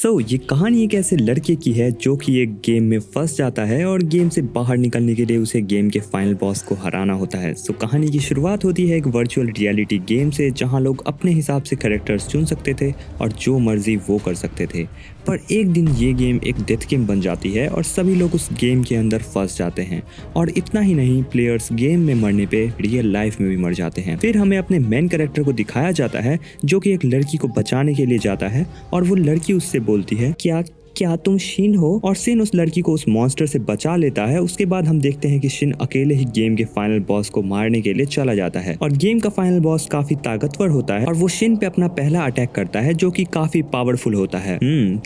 ये कहानी एक ऐसे लड़के की है जो कि एक गेम में फंस जाता है और गेम से बाहर निकलने के लिए उसे गेम के फाइनल बॉस को हराना होता है। कहानी की शुरुआत होती है एक वर्चुअल रियलिटी गेम से, जहां लोग अपने हिसाब से कैरेक्टर्स चुन सकते थे और जो मर्जी वो कर सकते थे। पर एक दिन ये गेम एक डेथ गेम बन जाती है और सभी लोग उस गेम के अंदर फंस जाते हैं। और इतना ही नहीं, प्लेयर्स गेम में मरने पे रियल लाइफ में भी मर जाते हैं। फिर हमें अपने मेन कैरेक्टर को दिखाया जाता है जो कि एक लड़की को बचाने के लिए जाता है और वो लड़की उससे बोलती है क्या तुम शिन हो, और शिन उस लड़की को उस मॉन्स्टर से बचा लेता है। उसके बाद हम देखते हैं कि शिन अकेले ही गेम के फाइनल बॉस को मारने के लिए चला जाता है और गेम का फाइनल बॉस काफी ताकतवर होता है और वो शिन पे अपना पहला अटैक करता है जो कि काफी पावरफुल होता है।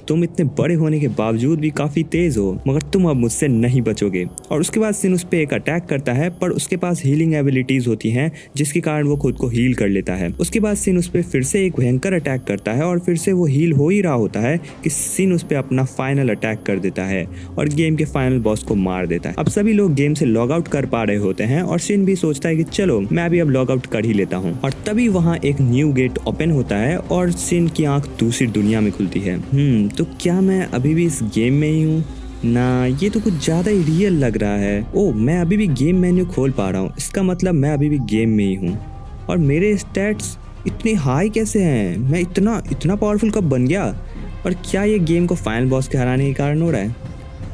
तुम इतने बड़े होने के बावजूद भी काफी तेज हो, मगर तुम अब मुझसे नहीं बचोगे। और उसके बाद शिन उस पे एक अटैक करता है, पर उसके पास हीलिंग एबिलिटीज होती हैं जिसके कारण वो खुद को हील कर लेता है। उसके बाद शिन उस पे फिर से एक भयंकर अटैक करता है और फिर से वो हील हो ही रहा होता है कि शिन उस पे अपना फाइनल अटैक कर देता है और गेम के फाइनल बॉस को मार देता है। अब सभी लोग गेम से लॉग आउट कर पा रहे होते हैं और शिन भी सोचता है कि चलो मैं भी अब लॉग आउट कर ही लेता हूँ। और तभी वहाँ एक न्यू गेट ओपन होता है और शिन की आंख दूसरी दुनिया में खुलती है। तो क्या मैं अभी भी इस गेम में ही हूँ? ना, ये तो कुछ ज्यादा ही रियल लग रहा है। ओह, मैं अभी भी गेम मेन्यू खोल पा रहा हूँ, इसका मतलब मैं अभी भी गेम में ही हूँ। और मेरे स्टैट्स इतने हाई कैसे हैं? मैं इतना पावरफुल कब बन गया? और क्या ये गेम को फाइनल बॉस के हराने के कारण हो रहा है?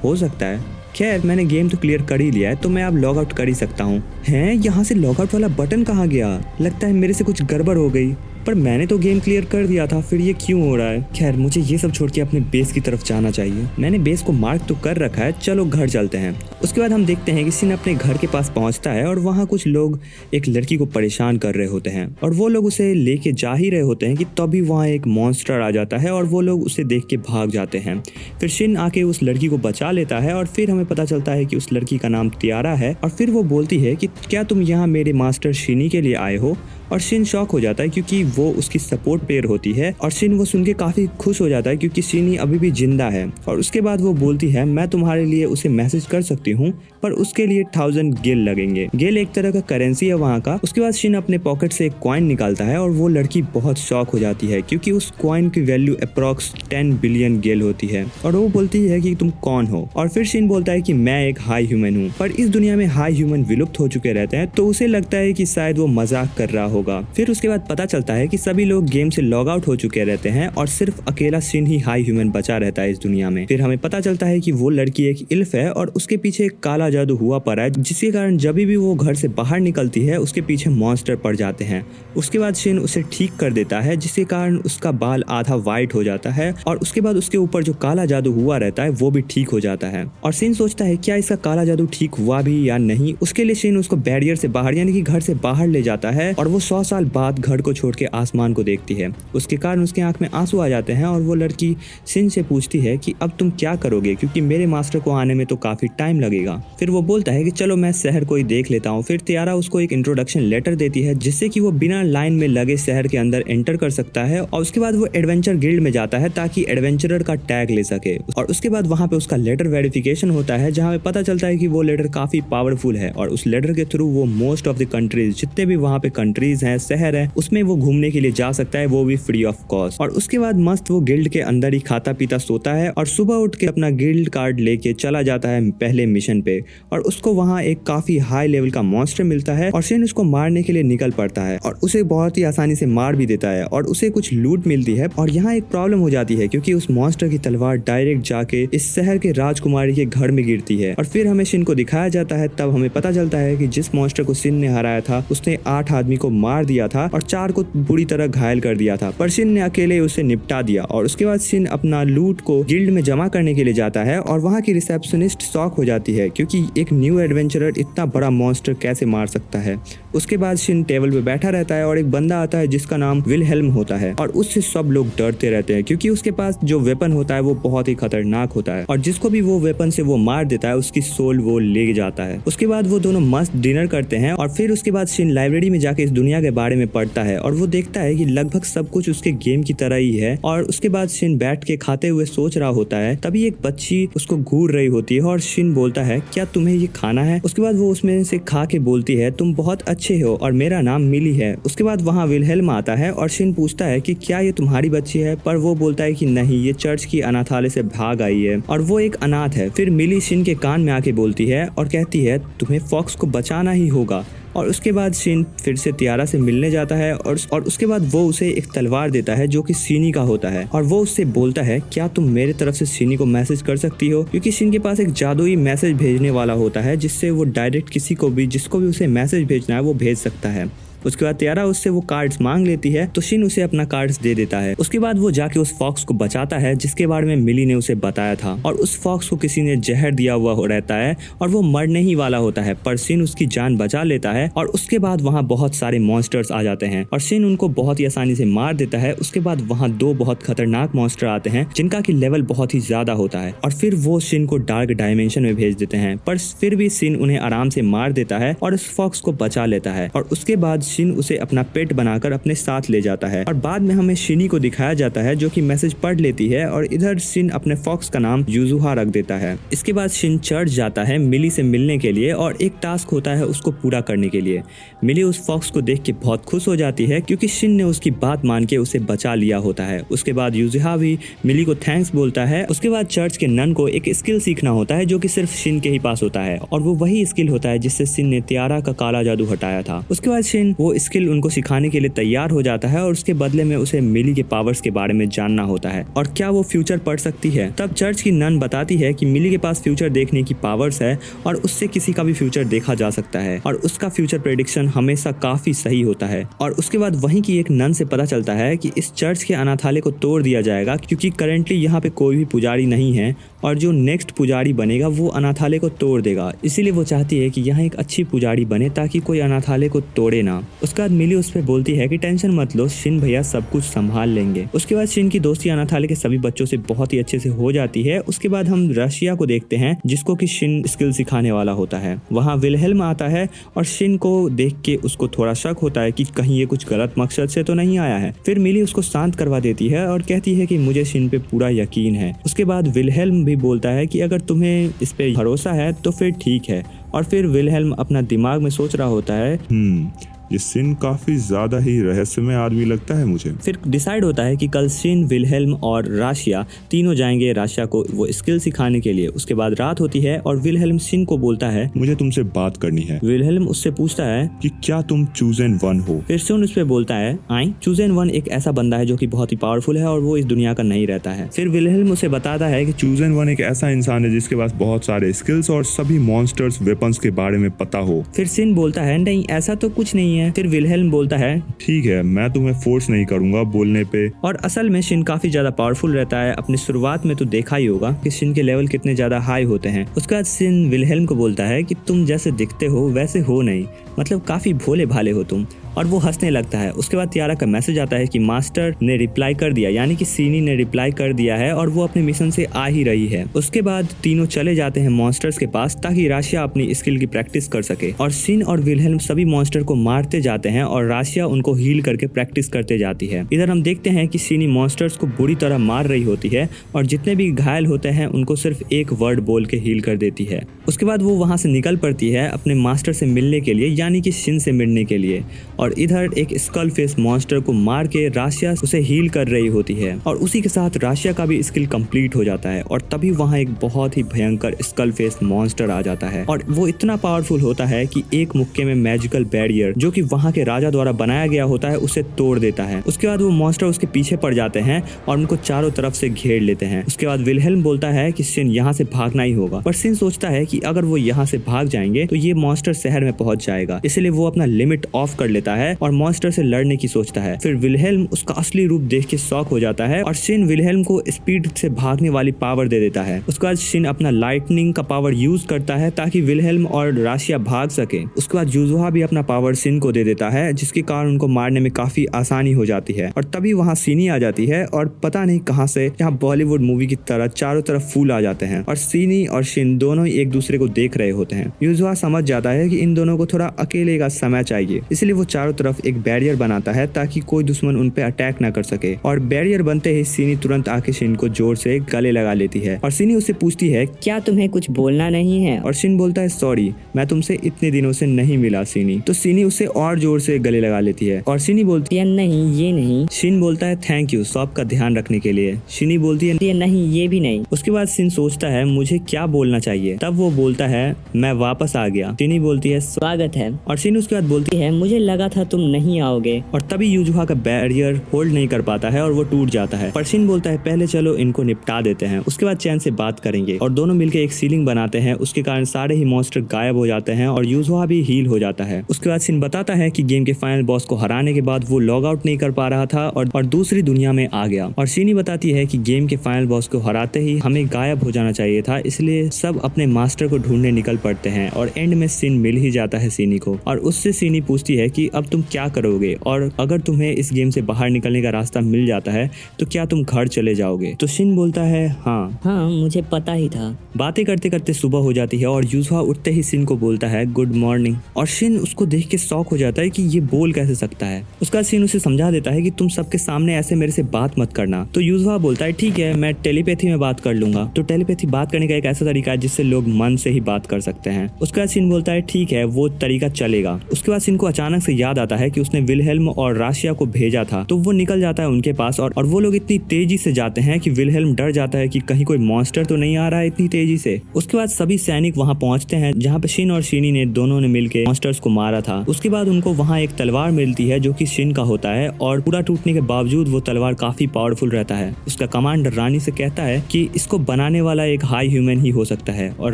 हो सकता है। खैर, मैंने गेम तो क्लियर कर ही लिया है, तो मैं अब लॉग आउट कर ही सकता हूँ। हैं, यहाँ से लॉग आउट वाला बटन कहाँ गया? लगता है मेरे से कुछ गड़बड़ हो गई, पर मैंने तो गेम क्लियर कर दिया था, फिर ये क्यों हो रहा है? खैर, मुझे ये सब छोड़ के अपने बेस की तरफ जाना चाहिए। मैंने बेस को मार्क तो कर रखा है, चलो घर चलते हैं। उसके बाद हम देखते हैं कि शिन अपने घर के पास पहुंचता है और वहाँ कुछ लोग एक लड़की को परेशान कर रहे होते हैं और वो लोग उसे लेके जा ही रहे होते हैं कि तभी वहाँ एक मॉन्स्टर आ जाता है और वो लोग उसे देख के भाग जाते हैं। फिर शिन आके उस लड़की को बचा लेता है और फिर हमें पता चलता है कि उस लड़की का नाम तियारा है। और फिर वो बोलती है कि क्या तुम यहाँ मेरे मास्टर शिनी के लिए आए हो? और शिन शॉक हो जाता है क्योंकि वो उसकी सपोर्ट प्लेयर होती है और शिन वो सुन के काफी खुश हो जाता है क्योंकि शिनी अभी भी जिंदा है। और उसके बाद वो बोलती है, मैं तुम्हारे लिए उसे मैसेज कर सकती हूँ, पर उसके लिए 1000 गेल लगेंगे। गेल एक तरह का करेंसी है वहाँ का। उसके बाद शिन अपने पॉकेट से एक कॉइन निकालता है और वो लड़की बहुत शॉक हो जाती है क्योंकि उस कॉइन की वैल्यू अप्रॉक्स 10 बिलियन गेल होती है। और वो बोलती है कि तुम कौन हो? और फिर शिन बोलता है कि मैं एक हाई ह्यूमन हूँ, पर इस दुनिया में हाई ह्यूमन विलुप्त हो चुके रहते हैं, तो उसे लगता है कि शायद वो मजाक कर रहा होगा। फिर उसके बाद पता चलता है कि सभी लोग गेम से लॉग आउट हो चुके रहते हैं और सिर्फ अकेला शिन ही हाई ह्यूमन बचा रहता है इस दुनिया में। फिर हमें पता चलता है कि वो लड़की एक इल्फ है और उसके पीछे एक काला जादू हुआ पड़ा है, जिसके कारण जब भी वो घर से बाहर निकलती है उसके पीछे मॉन्स्टर पड़ जाते हैं। उसके बाद शिन उसे ठीक कर देता है जिसके कारण उसका बाल आधा व्हाइट हो जाता है और उसके बाद उसके ऊपर जो काला जादू हुआ रहता है वो भी ठीक हो जाता है। और शिन सोचता है क्या इसका काला जादू ठीक हुआ भी या नहीं। उसके लिए शिन उसको बैरियर से बाहर यानी कि घर से बाहर ले जाता है और वो 100 साल बाद घर को छोड़ के आसमान को देखती है। उसके कारण उसके आंख में आंसू आ जाते हैं और वो लड़की शिन से पूछती है कि अब तुम क्या करोगे, क्योंकि मेरे मास्टर को आने में तो काफी टाइम लगेगा। फिर वो बोलता है कि चलो मैं शहर को ही देख लेता हूँ। फिर तियारा उसको एक इंट्रोडक्शन लेटर देती है जिससे कि वो बिना लाइन में लगे शहर के अंदर एंटर कर सकता है और उसके बाद वो एडवेंचर गिल्ड में जाता है ताकि एडवेंचरर का टैग ले सके। और उसके बाद वहाँ पे उसका लेटर वेरिफिकेशन होता है जहाँ पे पता चलता है कि वो लेटर काफी पावरफुल है और उस लेटर के थ्रू वो मोस्ट ऑफ द कंट्रीज, जितने भी वहाँ पे कंट्रीज हैं, शहर है, उसमें वो घूमने के लिए जा सकता है, वो भी फ्री ऑफ कॉस्ट। और उसके बाद मस्त वो गिल्ड के अंदर ही खाता पीता सोता है और सुबह उठ के अपना गिल्ड कार्ड लेके चला जाता है पहले मिशन पे। और उसको वहाँ एक काफी हाई लेवल का मॉन्स्टर मिलता है और शिन उसको मारने के लिए निकल पड़ता है और उसे बहुत ही आसानी से मार भी देता है और उसे कुछ लूट मिलती है। और यहाँ एक प्रॉब्लम हो जाती है क्योंकि उस मॉन्स्टर की तलवार डायरेक्ट जाके इस शहर के राजकुमारी के घर में गिरती है। और फिर हमें शिन को दिखाया जाता है, तब हमें पता चलता है कि जिस मॉन्स्टर को शिन ने हराया था उसने 8 आदमी को मार दिया था और 4 को बुरी तरह घायल कर दिया था, पर शिन ने अकेले उसे निपटा दिया। और उसके बाद शिन अपना लूट को गिल्ड में जमा करने के लिए जाता है और वहाँ की रिसेप्शनिस्ट शॉक हो जाती है क्योंकि एक न्यू एडवेंचरर इतना बड़ा मॉन्स्टर कैसे मार सकता है। उसके बाद शिन टेबल पे बैठा रहता है और एक बंदा आता है जिसका नाम विलहेल्म होता है और उससे सब लोग डरते रहते हैं क्योंकि उसके पास जो वेपन होता है वो बहुत ही खतरनाक होता है और जिसको भी वो वेपन से वो मार देता है उसकी सोल वो ले जाता है। उसके बाद वो दोनों मस्त डिनर करते हैं और फिर उसके बाद शिन लाइब्रेरी में जाके इस दुनिया के बारे में पढ़ता है और वो देखता है कि लगभग सब कुछ उसके गेम की तरह ही है। और उसके बाद शिन बैठ के खाते हुए सोच रहा होता है, तभी एक बच्ची उसको घूर रही होती है और शिन बोलता है क्या तुम्हें ये खाना है। उसके बाद वो उसमें से खा के बोलती है तुम बहुत अच्छे हो और मेरा नाम मिली है। उसके बाद वहाँ विलहेल्म आता है और शिन पूछता है कि क्या ये तुम्हारी बच्ची है, पर वो बोलता है कि नहीं, ये चर्च की अनाथालय से भाग आई है और वो एक अनाथ है। फिर मिली शिन के कान में आके बोलती है और कहती है तुम्हें फॉक्स को बचाना ही होगा। और उसके बाद शिन फिर से तियारा से मिलने जाता है और उसके बाद वो उसे एक तलवार देता है जो कि सीनी का होता है और वो उससे बोलता है क्या तुम मेरे तरफ से सीनी को मैसेज कर सकती हो, क्योंकि शिन के पास एक जादुई मैसेज भेजने वाला होता है जिससे वो डायरेक्ट किसी को भी जिसको भी उसे मैसेज भेजना है वो भेज सकता है। उसके बाद तियारा उससे वो कार्ड्स मांग लेती है तो शिन उसे अपना कार्ड्स दे देता है। उसके बाद वो जाके उस फॉक्स को बचाता है जिसके बारे में मिली ने उसे बताया था और उस फॉक्स को किसी ने जहर दिया हुआ रहता है और वो मरने ही वाला होता है, पर शिन उसकी जान बचा लेता है। और उसके बाद वहाँ बहुत सारे मॉन्स्टर्स आ जाते हैं और शिन उनको बहुत ही आसानी से मार देता है। उसके बाद वहाँ 2 बहुत खतरनाक मॉन्स्टर आते हैं जिनका की लेवल बहुत ही ज्यादा होता है और फिर वो शिन को डार्क डायमेंशन में भेज देते हैं, पर फिर भी शिन उन्हें आराम से मार देता है और उस फॉक्स को बचा लेता है। और उसके बाद शिन उसे अपना पेट बनाकर अपने साथ ले जाता है और बाद में हमें शिनी को दिखाया जाता है जो कि मैसेज पढ़ लेती है और इधर शिन अपने फॉक्स का नाम यूजुहा रख देता है। इसके बाद शिन चर्च जाता है मिली से मिलने के लिए और एक टास्क होता है उसको पूरा करने के लिए। मिली उस फॉक्स को देख के बहुत खुश हो जाती है क्योंकि शिन ने उसकी बात मान के उसे बचा लिया होता है। उसके बाद यूजुहा भी मिली को थैंक्स बोलता है। उसके बाद चर्च के नन को एक स्किल सीखना होता है जो कि सिर्फ शिन के ही पास होता है और वो वही स्किल होता है जिससे शिन ने तियारा का काला जादू हटाया था। उसके बाद शिन वो स्किल उनको सिखाने के लिए तैयार हो जाता है और उसके बदले में उसे मिली के पावर्स के बारे में जानना होता है और क्या वो फ्यूचर पढ़ सकती है। तब चर्च की नन बताती है कि मिली के पास फ्यूचर देखने की पावर्स है और उससे किसी का भी फ्यूचर देखा जा सकता है और उसका फ्यूचर प्रेडिक्शन हमेशा काफी सही होता है। और उसके बाद वहीं की एक नन से पता चलता है कि इस चर्च के अनाथालय को तोड़ दिया जाएगा क्योंकि करंटली यहाँ पे कोई भी पुजारी नहीं है और जो नेक्स्ट पुजारी बनेगा वो अनाथालय को तोड़ देगा। इसीलिए वो चाहती है कि यहाँ एक अच्छी पुजारी बने ताकि कोई अनाथालय को तोड़े ना। उसके बाद मिली उस पर बोलती है कि टेंशन मत लो, शिन भैया सब कुछ संभाल लेंगे। उसके बाद शिन की दोस्ती अनाथालय के सभी बच्चों से बहुत ही अच्छे से हो जाती है। उसके बाद हम रशिया को देखते हैं जिसको कि शिन स्किल सिखाने वाला होता है। वहाँ विलहेल्म आता है और शिन को देख के उसको थोड़ा शक होता है कि कहीं ये कुछ गलत मकसद से तो नहीं आया है। फिर मिली उसको शांत करवा देती है और कहती है कि मुझे शिन पे पूरा यकीन है। उसके बाद विलहेल्म भी बोलता है कि अगर तुम्हें इस पे भरोसा है तो फिर ठीक है। और फिर विलहेल्म अपना दिमाग में सोच रहा होता है ये शिन काफी ज्यादा ही रहस्यमय आदमी लगता है मुझे। फिर डिसाइड होता है कि कल शिन, विलहेल्म और राशिया तीनों जाएंगे राशिया को वो स्किल सिखाने के लिए। उसके बाद रात होती है और विलहेल्म शिन को बोलता है मुझे तुमसे बात करनी है। विलहेल्म उससे पूछता है कि क्या तुम चूजन वन हो। फिर शिन उस पे बोलता है आई चूजन वन एक ऐसा बंदा है जो कि बहुत ही पावरफुल है और वो इस दुनिया का नहीं रहता है। फिर विलहेल्म उसे बताता है कि चूजन वन एक ऐसा इंसान है जिसके पास बहुत सारे स्किल्स और सभी मॉन्स्टर्स वेपन्स के बारे में पता हो। फिर शिन बोलता है नहीं ऐसा तो कुछ नहीं है। फिर विलहेल्म बोलता है ठीक है, मैं तुम्हें फोर्स नहीं करूंगा बोलने पे। और असल में शिन काफी ज्यादा पावरफुल रहता है। अपनी शुरुआत में तो देखा ही होगा कि शिन के लेवल कितने ज्यादा हाई होते हैं। उसके बाद शिन विलहेल्म को बोलता है कि तुम जैसे दिखते हो वैसे हो नहीं, मतलब काफी भोले भाले हो तुम। और वो हंसने लगता है। उसके बाद तियारा का मैसेज आता है कि मास्टर ने रिप्लाई कर दिया, यानी कि सीनी ने रिप्लाई कर दिया है और वो अपने मिशन से आ ही रही है। उसके बाद तीनों चले जाते हैं मॉन्स्टर्स के पास ताकि राशिया अपनी स्किल की प्रैक्टिस कर सके। और शिन और विलहेल्म सभी मॉन्स्टर को मारते जाते हैं और राशिया उनको हील करके प्रैक्टिस करते जाती है। इधर हम देखते हैं कि सीनी मॉन्स्टर्स को बुरी तरह मार रही होती है और जितने भी घायल होते हैं उनको सिर्फ एक वर्ड बोल के हील कर देती है। उसके बाद वो वहां से निकल पड़ती है अपने मास्टर से मिलने के लिए, यानी कि शिन से मिलने के लिए। और इधर एक स्कल फेस मॉन्स्टर को मार के राशिया उसे हील कर रही होती है और उसी के साथ राशिया का भी स्किल कंप्लीट हो जाता है। और तभी वहाँ एक बहुत ही भयंकर स्कल फेस मॉन्स्टर आ जाता है और वो इतना पावरफुल होता है कि एक मुक्के में मैजिकल बैरियर जो कि वहाँ के राजा द्वारा बनाया गया होता है उसे तोड़ देता है। उसके बाद वो मॉन्स्टर उसके पीछे पड़ जाते हैं और उनको चारों तरफ से घेर लेते हैं। उसके बाद विलहेल्म बोलता है कि शिन यहाँ से भागना ही होगा, पर शिन सोचता है कि अगर वो यहाँ से भाग जाएंगे तो ये मॉन्स्टर शहर में पहुंच जाएगा, इसलिए वो अपना लिमिट ऑफ कर लेता है और मॉन्स्टर से लड़ने की सोचता है। फिर विलहेल्म उसका असली रूप देख के शॉक हो जाता है और शिन विलहेल्म को स्पीड से भागने वाली पावर दे देता है। उसके बाद शिन अपना लाइटनिंग का पावर यूज करता है ताकि विलहेल्म और राशिया भाग सके। उसके बाद यूजुहा भी अपना पावर शिन को दे देता है जिसके कारण उनको मारने में काफी आसानी हो जाती है। और तभी वहाँ सीनी आ जाती है और पता नहीं कहां से यहाँ बॉलीवुड मूवी की तरह चारों तरफ फूल आ जाते हैं और सीनी और शिन दोनों ही एक दूसरे को देख रहे होते हैं। यूजुहा समझ जाता है कि इन दोनों को थोड़ा अकेले का समय चाहिए, इसलिए वो चारों तरफ एक बैरियर बनाता है ताकि कोई दुश्मन उन पे अटैक ना कर सके। और बैरियर बनते ही सिनी तुरंत आके शिन को जोर से गले लगा लेती है और सिनी उससे पूछती है क्या तुम्हें कुछ बोलना नहीं है? और शिन बोलता है सॉरी, मैं तुमसे इतने दिनों से नहीं मिला सिनी। तो सिनी उससे और जोर से गले लगा लेती है और सिनी बोलती ये नहीं, ये नहीं, शिन बोलता है थैंक यू सब का ध्यान रखने के लिए। शिनी बोलती है ये नहीं, ये भी नहीं। उसके बाद सिन सोचता है मुझे क्या बोलना चाहिए, तब वो बोलता है मैं वापस आ गया। शिनी बोलती है स्वागत है। और शिन उसके बाद बोलती है मुझे लगा था तुम नहीं आओगे। और तभी यूजुहा का बैरियर होल्ड नहीं कर पाता है और वो टूट जाता है। पर शिन बोलता है पहले चलो इनको निपटा देते हैं, उसके बाद चैन से बात करेंगे। और दोनों मिलकर एक सीलिंग बनाते हैं, उसके कारण सारे ही मॉन्स्टर गायब हो जाते हैं और यूजुहा भी हील हो जाता है। उसके बाद शिन बताता है कि गेम के फाइनल बॉस को हराने के बाद वो लॉग आउट नहीं कर पा रहा था और दूसरी दुनिया में आ गया। और शिनी बताती है कि गेम के फाइनल बॉस को हराते ही हमें गायब हो जाना चाहिए था, इसलिए सब अपने मास्टर को ढूंढने निकल पड़ते हैं। और एंड में शिन मिल ही जाता है सिनी को और उससे सिनी पूछती है कि अब तुम क्या करोगे और अगर तुम्हें इस गेम से बाहर निकलने का रास्ता मिल जाता है तो क्या तुम घर चले जाओगे। तो शिन बोलता है हाँ, मुझे पता ही था। बातें करते करते सुबह हो जाती है और यूजुहा उठते ही शिन को बोलता है गुड मॉर्निंग। और शिन उसको देख के शॉक हो जाता है कि ये बोल कैसे सकता है। उसका शिन उसे समझा देता है कि तुम सबके सामने ऐसे मेरे से बात मत करना। तो यूजुहा बोलता है ठीक है, मैं टेलीपैथी में बात कर लूंगा। तो टेलीपैथी बात करने का एक ऐसा तरीका है जिससे लोग मन से ही बात कर सकते हैं। उसके बाद शिन बोलता है ठीक है, वो तरीका चलेगा। उसके बाद शिन को अचानक से याद आता है कि उसने विलहेल्म और राशिया को भेजा था, तो वो निकल जाता है उनके पास और वो लोग इतनी तेजी से जाते हैं कि विलहेल्म डर जाता है कि कहीं कोई मॉन्स्टर तो नहीं आ रहा है इतनी तेजी से। उसके बाद सभी सैनिक वहां पहुंचते हैं जहां पे शिन और शिनी ने दोनों ने मिलकर मॉन्स्टर्स को मारा था। उसके बाद उनको वहां एक तलवार मिलती है जो कि शिन का होता है और पूरा टूटने के बावजूद वो तलवार काफी पावरफुल रहता है। उसका कमांडर रानी से कहता है कि इसको बनाने वाला एक हाई ह्यूमन ही हो सकता है और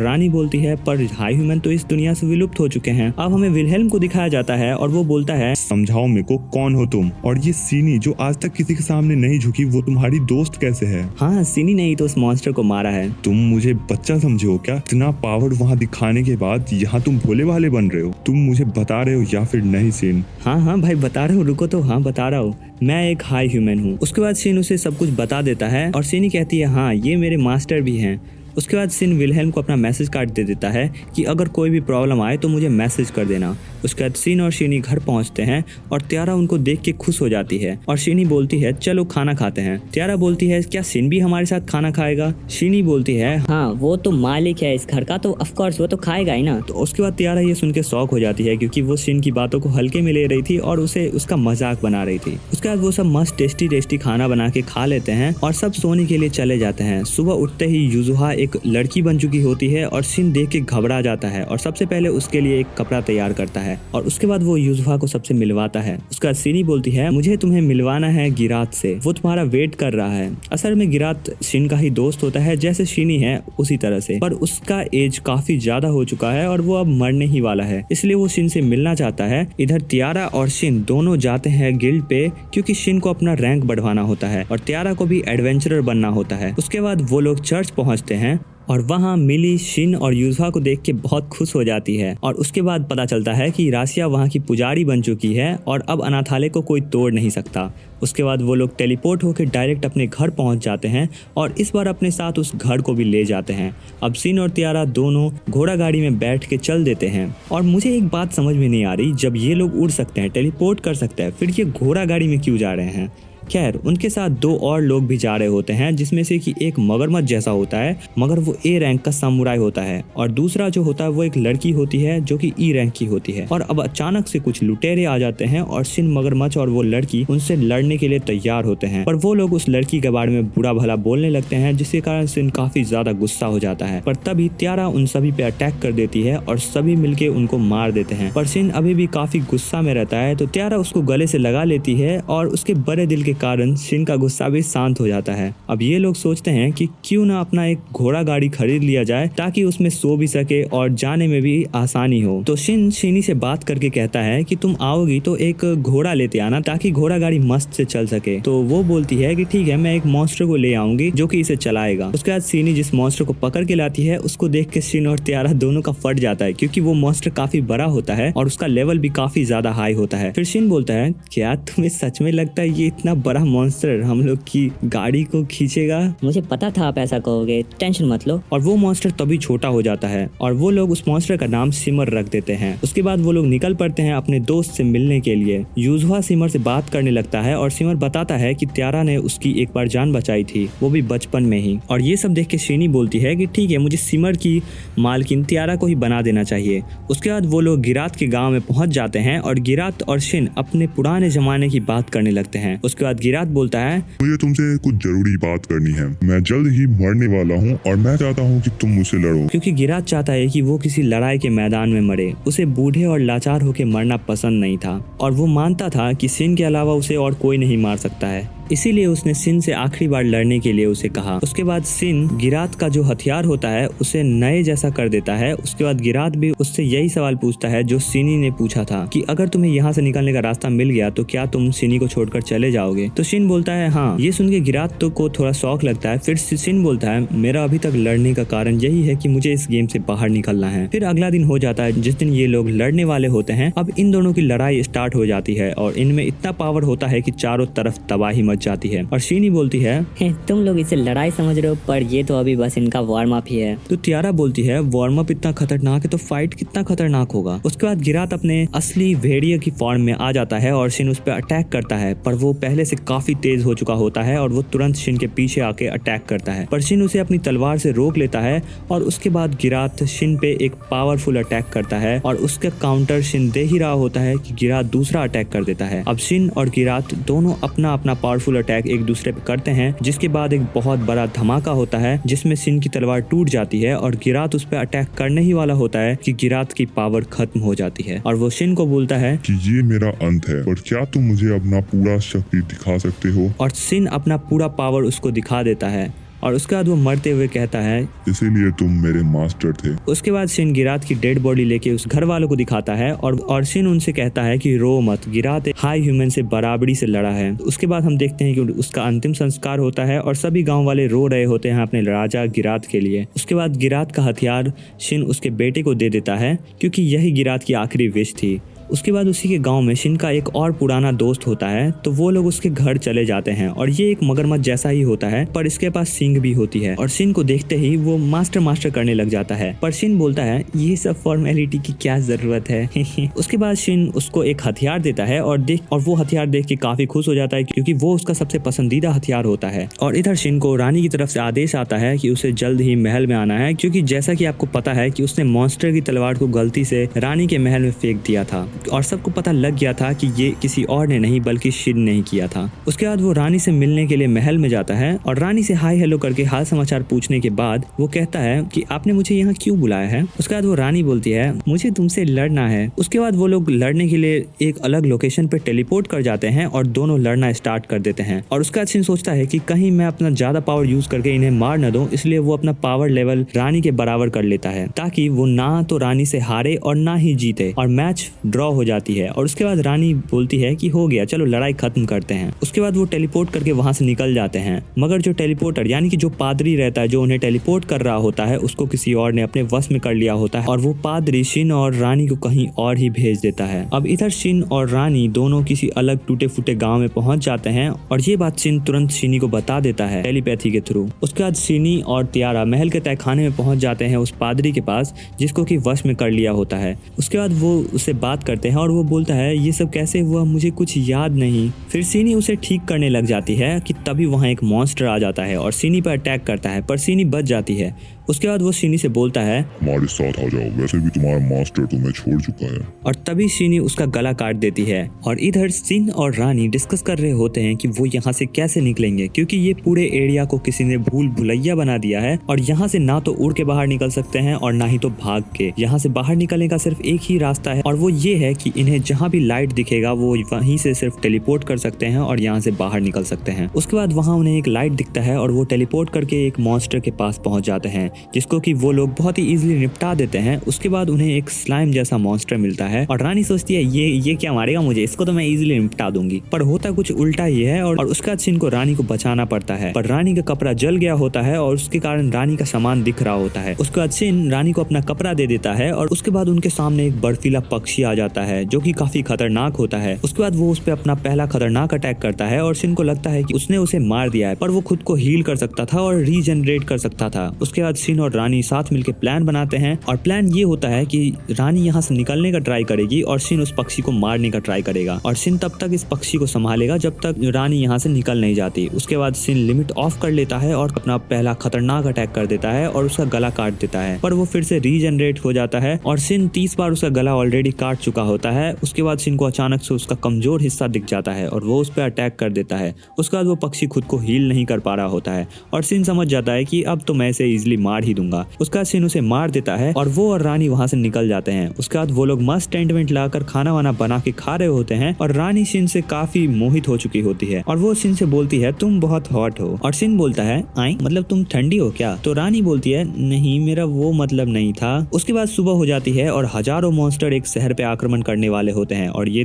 रानी बोलती है पर हाई ह्यूमन तो इस दुनिया से विलुप्त हो चुके हैं। अब हमें विलहेल्म को दिखाया जाता है और वो बोलता है समझाओ मेरे को कौन हो तुम, और ये सीनी जो आज तक किसी के सामने नहीं झुकी वो तुम्हारी दोस्त कैसे है? हाँ, सिनी ने ही तो उस मॉन्स्टर को मारा है। तुम मुझे बच्चा समझे हो क्या? इतना पावर वहाँ दिखाने के बाद यहाँ तुम भोले वाले बन रहे हो। तुम मुझे बता रहे हो या फिर नहीं सीन? हाँ भाई बता रहा हूँ, रुको तो। हाँ बता रहा हूँ, मैं एक हाई ह्यूमन हूँ। उसके बाद सिन उसे सब कुछ बता देता है और सिनी कहती है हाँ ये मेरे मास्टर भी हैं। उसके बाद सिन विलहेल्म को अपना मैसेज कार्ड दे देता है कि अगर कोई भी प्रॉब्लम आए तो मुझे मैसेज कर देना। उसके बाद सिन और शिनी घर पहुंचते हैं और त्यारा उनको देख के खुश हो जाती है और शिनी बोलती है चलो खाना खाते हैं। त्यारा बोलती है क्या सिन भी हमारे साथ खाना खाएगा? शिनी बोलती है हाँ, वो तो मालिक है इस घर का, तो ऑफ कोर्स वो तो खाएगा ही ना। तो उसके बाद त्यारा ये सुन के शौक हो जाती है क्योंकि वो शिन की बातों को हल्के में ले रही थी और उसे उसका मजाक बना रही थी। उसके बाद वो सब मस्त टेस्टी खाना बना के खा लेते हैं और सब सोने के लिए चले जाते हैं। सुबह उठते ही यूजुहा एक लड़की बन चुकी होती है और शिन देख के घबरा जाता है और सबसे पहले उसके लिए एक कपड़ा तैयार करता है और उसके बाद वो यूजुहा को सबसे मिलवाता है। उसके बाद शिनी बोलती है मुझे तुम्हें मिलवाना है गिरात से, वो तुम्हारा वेट कर रहा है। असल में गिरात शिन का ही दोस्त होता है जैसे शिनी है उसी तरह से, पर उसका एज काफी ज्यादा हो चुका है और वो अब मरने ही वाला है, इसलिए वो शिन से मिलना चाहता है। इधर त्यारा और शिन दोनों जाते हैं गिल्ड पे क्योंकि शिन को अपना रैंक बढ़वाना होता है और त्यारा को भी एडवेंचरर बनना होता है। उसके बाद वो लोग चर्च पहुंचते हैं और वहाँ मिली शिन और यूजुहा को देख के बहुत खुश हो जाती है और उसके बाद पता चलता है कि राशिया वहाँ की पुजारी बन चुकी है और अब अनाथालय को कोई तोड़ नहीं सकता। उसके बाद वो लोग टेलीपोर्ट होकर डायरेक्ट अपने घर पहुंच जाते हैं और इस बार अपने साथ उस घर को भी ले जाते हैं। अब शिन और त्यारा दोनों घोड़ा गाड़ी में बैठ के चल देते हैं और मुझे एक बात समझ में नहीं आ रही, जब ये लोग उड़ सकते हैं, टेलीपोर्ट कर सकते हैं, फिर ये घोड़ा गाड़ी में क्यों जा रहे हैं? खैर उनके साथ दो और लोग भी जा रहे होते हैं जिसमें से कि एक मगरमच्छ जैसा होता है मगर वो ए रैंक का सामुराई होता है और दूसरा जो होता है वो एक लड़की होती है जो कि ई रैंक की होती है। और अब अचानक से कुछ लुटेरे आ जाते हैं और शिन, मगरमच्छ और वो लड़की उनसे लड़ने के लिए तैयार होते हैं, पर वो लोग उस लड़की के बारे में बुरा भला बोलने लगते हैं जिसके कारण शिन काफी ज्यादा गुस्सा हो जाता है। पर तभी त्यारा उन सभी पे अटैक कर देती है और सभी मिलके उनको मार देते हैं, पर शिन अभी भी काफी गुस्सा में रहता है तो त्यारा उसको गले से लगा लेती है और उसके बड़े दिल के कारण शिन का गुस्सा भी शांत हो जाता है। अब ये लोग सोचते हैं कि क्यों ना अपना एक घोड़ा गाड़ी खरीद लिया जाए ताकि उसमें सो भी सके और जाने में भी आसानी हो। तो शिन शिनी से बात करके कहता है कि तुम आओगी तो एक घोड़ा लेते आना ताकि घोड़ा गाड़ी मस्त से चल सके। तो वो बोलती है कि ठीक है, मैं एक मॉन्स्टर को ले आऊंगी जो कि इसे चलाएगा। उसके बाद शिनी जिस मॉन्स्टर को पकड़ के लाती है उसको देख के शिन और त्यारा दोनों का फट जाता है क्योंकि वो मॉन्स्टर काफी बड़ा होता है और उसका लेवल भी काफी ज्यादा हाई होता है। फिर शिन बोलता है क्या तुम्हें सच में लगता है ये इतना बड़ा मॉन्स्टर हम लोग की गाड़ी को खींचेगा। मुझे पता था आप ऐसा कहोगे, टेंशन मत लो। और वो मॉन्स्टर तभी छोटा हो जाता है और वो लोग उस मॉन्स्टर का नाम सिमर रख देते हैं। उसके बाद वो लोग निकल पड़ते हैं अपने दोस्त से मिलने के लिए। यूजुआ सिमर से बात करने लगता है और सिमर बताता है कि त्यारा ने उसकी एक बार जान बचाई थी, वो भी बचपन में ही। और ये सब देख के शिनी बोलती है कि ठीक है, मुझे सिमर की मालकिन त्यारा को ही बना देना चाहिए। उसके बाद वो लोग गिरात के गांव में पहुंच जाते हैं और गिरात और शिन अपने पुराने जमाने की बात करने लगते हैं। उसके बाद गिरात बोलता है, मुझे तुमसे कुछ जरूरी बात करनी है। मैं जल्द ही मरने वाला हूँ और मैं चाहता हूँ कि तुम मुझसे लड़ो। क्योंकि गिरात चाहता है कि वो किसी लड़ाई के मैदान में मरे। उसे बूढ़े और लाचार होकर मरना पसंद नहीं था और वो मानता था कि शिन के अलावा उसे और कोई नहीं मार सकता है। इसीलिए उसने शिन से आखिरी बार लड़ने के लिए उसे कहा। उसके बाद शिन गिरात का जो हथियार होता है उसे नए जैसा कर देता है। उसके बाद गिरात भी उससे यही सवाल पूछता है जो शिनी ने पूछा था कि अगर तुम्हें यहाँ से निकलने का रास्ता मिल गया तो क्या तुम शिनी को छोड़कर चले जाओगे। तो शिन बोलता है हाँ। ये सुन के गिरात तो को थोड़ा शौक लगता है। फिर शिन बोलता है मेरा अभी तक लड़ने का कारण यही है कि मुझे इस गेम से बाहर निकलना है। फिर अगला दिन हो जाता है जिस दिन ये लोग लड़ने वाले होते हैं। अब इन दोनों की लड़ाई स्टार्ट हो जाती है और इनमें इतना पावर होता है कि चारों तरफ तबाही मच जाती है। और शिनी बोलती है तुम लोग इसे लड़ाई समझ रहे हो, पर ये तो अभी बस इनका वार्म अप ही है। तो त्यारा बोलती है वार्म अप इतना खतरनाक है तो फाइट कितना खतरनाक होगा। उसके बाद गिरात अपने असली भेड़िया की फॉर्म में आ जाता है और शिन उस पर अटैक करता है, पर वो पहले से काफी तेज हो चुका होता है और वो तुरंत शिन के पीछे आके अटैक करता है। पर शिन उसे अपनी तलवार से रोक लेता है और उसके बाद गिरात शिन पे एक पावरफुल अटैक करता है और उसका काउंटर शिन दे ही रहा होता है कि गिरात दूसरा अटैक कर देता है। अब शिन और गिरात दोनों अपना अपना पावरफुल अटैक एक दूसरे पे करते हैं, जिसके बाद एक बहुत बड़ा धमाका होता है जिसमें शिन की तलवार टूट जाती है और गिरात उस पर अटैक करने ही वाला होता है कि गिरात की पावर खत्म हो जाती है और वो शिन को बोलता है कि ये मेरा अंत है, पर क्या तुम मुझे अपना पूरा शक्ति दिखा सकते हो। और शिन अपना पूरा पावर उसको दिखा देता है और उसके बाद वो मरते हुए कहता है इसीलिए तुम मेरे मास्टर थे। उसके बाद शिन गिरात की डेड बॉडी लेके उस घर वालों को दिखाता है और शिन उनसे कहता है कि रो मत, गिरात हाई ह्यूमन से बराबरी से लड़ा है। उसके बाद हम देखते हैं कि उसका अंतिम संस्कार होता है और सभी गांव वाले रो रहे होते हैं अपने राजा गिरात के लिए। उसके बाद गिरात का हथियार शिन उसके बेटे को दे देता है क्योंकि यही गिरात की आखिरी विश थी। उसके बाद उसी के गांव में शिन का एक और पुराना दोस्त होता है, तो वो लोग उसके घर चले जाते हैं और ये एक मगरमच्छ जैसा ही होता है, पर इसके पास सींग भी होती है और शिन को देखते ही वो मास्टर करने लग जाता है। पर शिन बोलता है ये सब फॉर्मेलिटी की क्या जरूरत है। उसके बाद शिन उसको एक हथियार देता है और वो हथियार देख के काफी खुश हो जाता है क्योंकि वो उसका सबसे पसंदीदा हथियार होता है। और इधर शिन को रानी की तरफ से आदेश आता है कि उसे जल्द ही महल में आना है, क्योंकि जैसा कि आपको पता है कि उसने मॉन्स्टर की तलवार को गलती से रानी के महल में फेंक दिया था और सबको पता लग गया था कि ये किसी और ने नहीं बल्कि शिन ने ही किया था। उसके बाद वो रानी से मिलने के लिए महल में जाता है और रानी से हाय हेलो करके हाल समाचार पूछने के बाद वो कहता है कि आपने मुझे यहाँ क्यों बुलाया है। उसके बाद वो रानी बोलती है मुझे तुमसे लड़ना है। उसके बाद वो लोग लड़ने के लिए एक अलग लोकेशन पे टेलीपोर्ट कर जाते हैं और दोनों लड़ना स्टार्ट कर देते हैं। और उसके बाद शिन सोचता है कि कहीं मैं अपना ज्यादा पावर यूज करके इन्हें मार न दूं, इसलिए वो अपना पावर लेवल रानी के बराबर कर लेता है ताकि वो ना तो रानी से हारे और ना ही जीते और मैच ड्रॉ हो जाती है। और उसके बाद रानी बोलती है कि हो गया, चलो लड़ाई खत्म करते हैं। उसके बाद वो टेलीपोर्ट करके वहां से निकल जाते हैं, मगर जो टेलीपोर्टर यानी कि जो पादरी रहता है जो उन्हें टेलीपोर्ट कर रहा होता है उसको किसी और ने अपने वश में कर लिया होता है और वो पादरी शिन और रानी को कहीं और ही भेज देता है। अब इधर शिन और रानी दोनों किसी अलग टूटे फूटे गाँव में पहुंच जाते हैं और ये बात शिन तुरंत शिनी को बता देता है टेलीपैथी के थ्रू। उसके बाद शिनी और त्यारा महल के तहखाने में पहुंच जाते हैं उस पादरी के पास जिसको कि वश में कर लिया होता है। उसके बाद वो उससे बात करते हैं और वो बोलता है ये सब कैसे हुआ, मुझे कुछ याद नहीं। फिर सीनी उसे ठीक करने लग जाती है कि तभी वहां एक मॉन्स्टर आ जाता है और सीनी पर अटैक करता है, पर सीनी बच जाती है। उसके बाद वो सीनी से बोलता है हमारे साथ आ जाओ, वैसे भी तुम्हारा मास्टर तुम्हें छोड़ चुका है। और तभी सीनी उसका गला काट देती है। और इधर सिन और रानी डिस्कस कर रहे होते हैं कि वो यहाँ से कैसे निकलेंगे, क्योंकि ये पूरे एरिया को किसी ने भूल भुलैया बना दिया है और यहाँ से ना तो उड़ के बाहर निकल सकते हैं और ना ही तो भाग के। यहाँ से बाहर निकलने का सिर्फ एक ही रास्ता है और वो ये है कि इन्हें जहाँ भी लाइट दिखेगा वो वहीं से सिर्फ टेलीपोर्ट कर सकते हैं और यहाँ से बाहर निकल सकते हैं। उसके बाद वहाँ उन्हें एक लाइट दिखता है और वो टेलीपोर्ट करके एक मॉन्स्टर के पास पहुंच जाते हैं जिसको कि वो लोग बहुत ही इजीली निपटा देते हैं। उसके बाद उन्हें एक स्लाइम जैसा मॉन्स्टर मिलता है और रानी सोचती है ये क्या मारेगा मुझे, इसको तो मैं इजीली निपटा दूंगी। पर होता कुछ उल्टा ही है और उसके बाद सिन को रानी को बचाना पड़ता है। पर रानी का कपड़ा जल गया होता है और उसके कारण रानी का सामान दिख रहा होता है। उसके बाद सिन रानी को अपना कपड़ा दे देता है और उसके बाद उनके सामने एक बर्फीला पक्षी आ जाता है जो कि काफी खतरनाक होता है। उसके बाद वो उस पर अपना पहला खतरनाक अटैक करता है और सिन को लगता है कि उसने उसे मार दिया है, पर वो खुद को हील कर सकता था और रीजनरेट कर सकता था। उसके बाद सिन और रानी साथ मिलकर प्लान बनाते हैं और प्लान ये होता है कि रानी यहाँ से निकलने का ट्राई करेगी और सिन उस पक्षी को मारने का ट्राई करेगा और सिन तब तक इस पक्षी को संभालेगा जब तक रानी यहाँ से निकल नहीं जाती। उसके बाद सिन लिमिट ऑफ कर लेता है और अपना पहला खतरनाक अटैक कर देता है और उसका गला काट देता है, पर वो फिर से रीजनरेट हो जाता है और सिन 30 बार उसका गला ऑलरेडी काट चुका होता है। उसके बाद सिन को अचानक से उसका कमजोर हिस्सा दिख जाता है और वो उस पर अटैक कर देता है। उसके बाद वो पक्षी खुद को हील नहीं कर पा रहा होता है और सिन समझ जाता है कि अब तो मैं इसे इजिली मार ही दूंगा। उसके बाद सिन उसे मार देता है और वो और रानी वहां से निकल जाते हैं। उसके बाद वो लोग मस्त टेंट वेंट लाकर खाना वाना बना के खा रहे होते हैं और रानी सिन से काफी मोहित हो चुकी होती है और वो सिन से बोलती है तुम बहुत हॉट हो और सिन बोलता है आई मतलब तुम ठंडी हो क्या? तो रानी बोलती है नहीं मेरा वो मतलब नहीं था। उसके बाद सुबह हो जाती है और हजारों मॉन्स्टर एक शहर पे आक्रमण करने वाले होते हैं और ये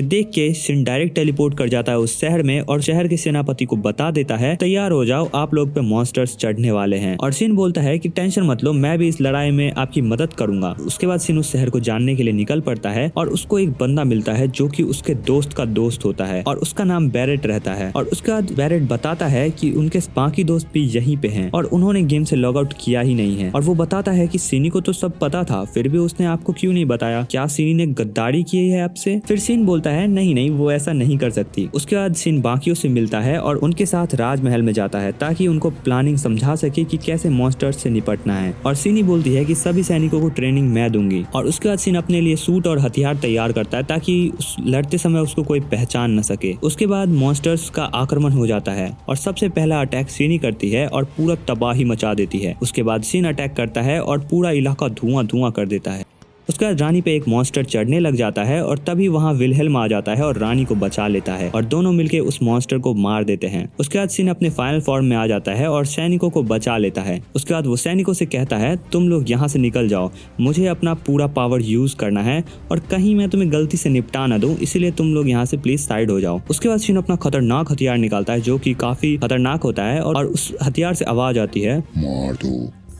देख के सिन डायरेक्ट टेलीपोर्ट कर जाता है उस शहर में और शहर के सेनापति को बता देता है तैयार हो जाओ आप लोग पे मॉन्स्टर्स चढ़ने वाले हैं। और सिन बोलता है कि टेंशन मत लो मैं भी इस लड़ाई में आपकी मदद करूंगा। उसके बाद सिन उस शहर को जानने के लिए निकल पड़ता है और उसको एक बंदा मिलता है जो कि उसके दोस्त का दोस्त होता है और उसका नाम बैरेट रहता है। और उसके बाद बैरेट बताता है कि उनके बाकी दोस्त भी यहीं पे हैं और उन्होंने गेम से लॉग आउट किया ही नहीं है। और वो बताता है कि सिनी को तो सब पता था फिर भी उसने आपको क्यों नहीं बताया, क्या सिनी ने गद्दारी की है आपसे? फिर सिन बोलता है नहीं वो ऐसा नहीं कर सकती। उसके बाद सिन बाकियों से मिलता है और उनके साथ राजमहल में जाता है ताकि उनको प्लानिंग समझा सके कि कैसे मॉन्स्टर्स से निपटना है। और सिनी बोलती है कि सभी सैनिकों को ट्रेनिंग मैं दूंगी। और उसके बाद सिन अपने लिए सूट और हथियार तैयार करता है ताकि लड़ते समय उसको कोई पहचान न सके। उसके बाद मॉन्स्टर्स का आक्रमण हो जाता है और सबसे पहला अटैक सिनी करती है और पूरा तबाही मचा देती है। उसके बाद सिन अटैक करता है और पूरा इलाका धुआं कर देता है। उसके बाद रानी पे एक मॉन्स्टर चढ़ने लग जाता है और तभी वहाँ विलहेल्म आ जाता है और रानी को बचा लेता है और दोनों मिलके उस मॉन्स्टर को मार देते हैं। उसके बाद सिन अपने फाइनल फॉर्म में आ जाता है और सैनिकों को बचा लेता है। उसके बाद वो सैनिकों से कहता है तुम लोग यहाँ से निकल जाओ, मुझे अपना पूरा पावर यूज करना है और कहीं मैं तुम्हें गलती से निपटा ना दूं, इसीलिए तुम लोग यहाँ से प्लीज साइड हो जाओ। उसके बाद सिन अपना खतरनाक हथियार निकालता है जो कि काफी खतरनाक होता है और उस हथियार से आवाज आती है मार दो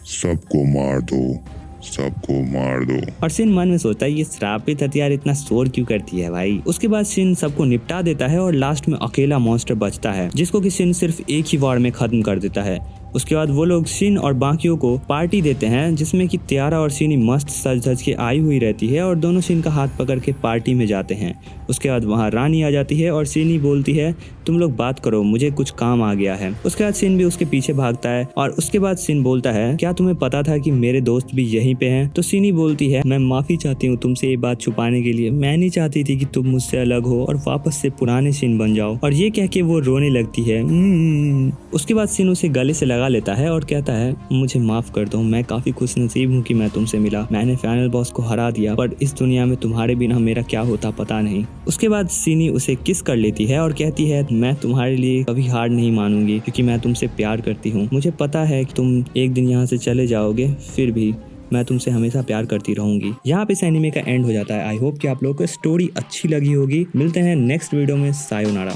सबको, मार दो सबको, मार दो। और सिन मन में सोचता है ये श्रापित हथियार इतना शोर क्यों करती है भाई। उसके बाद सिन सबको निपटा देता है और लास्ट में अकेला मॉन्स्टर बचता है जिसको कि सिन सिर्फ एक ही वार में खत्म कर देता है। उसके बाद वो लोग सिन और बाकियों को पार्टी देते हैं जिसमें कि तियारा और सिनी मस्त सज धज के आई हुई रहती है और दोनों सिन का हाथ पकड़ के पार्टी में जाते हैं। उसके बाद वहाँ रानी आ जाती है और सिनी बोलती है तुम लोग बात करो मुझे कुछ काम आ गया है। उसके बाद सिन भी उसके पीछे भागता है और उसके बाद सिन बोलता है क्या तुम्हें पता था कि मेरे दोस्त भी यहीं पे हैं? तो सिनी बोलती है मैं माफी चाहती हूँ तुमसे ये बात छुपाने के लिए, मैं नहीं चाहती थी कि तुम मुझसे अलग हो और वापस से पुराने सिन बन जाओ। और ये कह के वो रोने लगती है। उसके बाद सिन उसे गले से लगा लेता है और कहता है मुझे माफ कर दो, मैं काफी खुश नसीब हूँ कि मैं तुमसे मिला, मैंने फाइनल बॉस को हरा दिया पर इस दुनिया में तुम्हारे बिना मेरा क्या होता पता नहीं। उसके बाद सिनी उसे किस कर लेती है और कहती है मैं तुम्हारे लिए कभी हार नहीं मानूंगी क्योंकि मैं तुमसे प्यार करती हूँ। मुझे पता है कि तुम एक दिन यहाँ से चले जाओगे फिर भी मैं तुमसे हमेशा प्यार करती रहूंगी। यहाँ पे इस एनिमे का एंड हो जाता है। आई होप कि आप लोगों को स्टोरी अच्छी लगी होगी। मिलते हैं नेक्स्ट वीडियो में। सायोनारा।